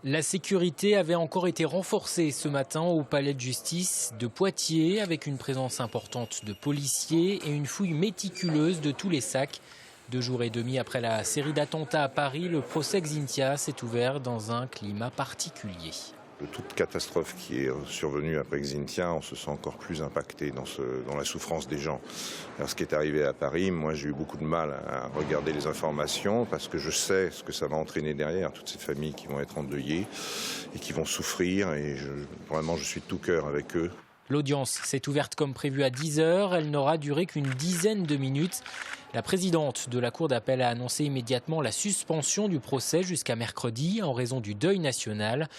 La sécurité avait encore été renforcée ce matin au palais de justice de Poitiers avec une présence importante de policiers et une fouille méticuleuse de tous les sacs. 2 jours et demi après la série d'attentats à Paris, le procès Xynthia s'est ouvert dans un climat particulier. De toute catastrophe qui est survenue après Xynthia, on se sent encore plus impacté dans la souffrance des gens. Alors, ce qui est arrivé à Paris, moi j'ai eu beaucoup de mal à regarder les informations parce que je sais ce que ça va entraîner derrière, toutes ces familles qui vont être endeuillées et qui vont souffrir et vraiment je suis de tout cœur avec eux. L'audience s'est ouverte comme prévu à 10 h. Elle n'aura duré qu'une dizaine de minutes. La présidente de la Cour d'appel a annoncé immédiatement la suspension du procès jusqu'à mercredi en raison du deuil national.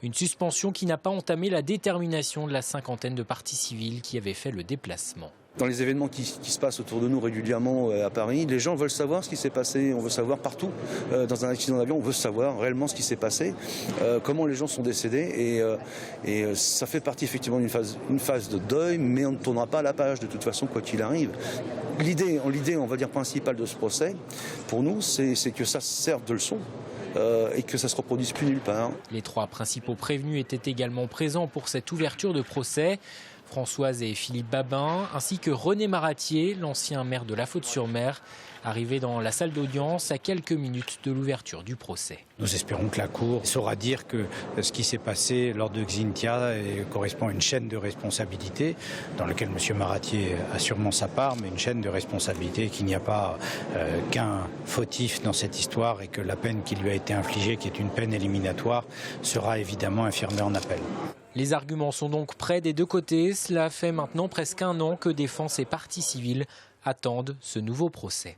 Une suspension qui n'a pas entamé la détermination de la cinquantaine de parties civiles qui avaient fait le déplacement. Dans les événements qui se passent autour de nous régulièrement à Paris, les gens veulent savoir ce qui s'est passé. On veut savoir partout. Dans un accident d'avion, on veut savoir réellement ce qui s'est passé, comment les gens sont décédés. Et ça fait partie effectivement d'une phase de deuil, mais on ne tournera pas la page de toute façon, quoi qu'il arrive. L'idée, on va dire, principale de ce procès, pour nous, c'est que ça serve de leçon. Et que ça ne se reproduise plus nulle part. Les 3 principaux prévenus étaient également présents pour cette ouverture de procès. Françoise et Philippe Babin, ainsi que René Maratier, l'ancien maire de La Faute-sur-Mer, arrivé dans la salle d'audience à quelques minutes de l'ouverture du procès. Nous espérons que la Cour saura dire que ce qui s'est passé lors de Xynthia correspond à une chaîne de responsabilité dans laquelle M. Maratier a sûrement sa part, mais une chaîne de responsabilité, qu'il n'y a pas qu'un fautif dans cette histoire et que la peine qui lui a été infligée, qui est une peine éliminatoire, sera évidemment infirmée en appel. Les arguments sont donc prêts des 2 côtés. Cela fait maintenant presque 1 an que défense et partie civile attendent ce nouveau procès.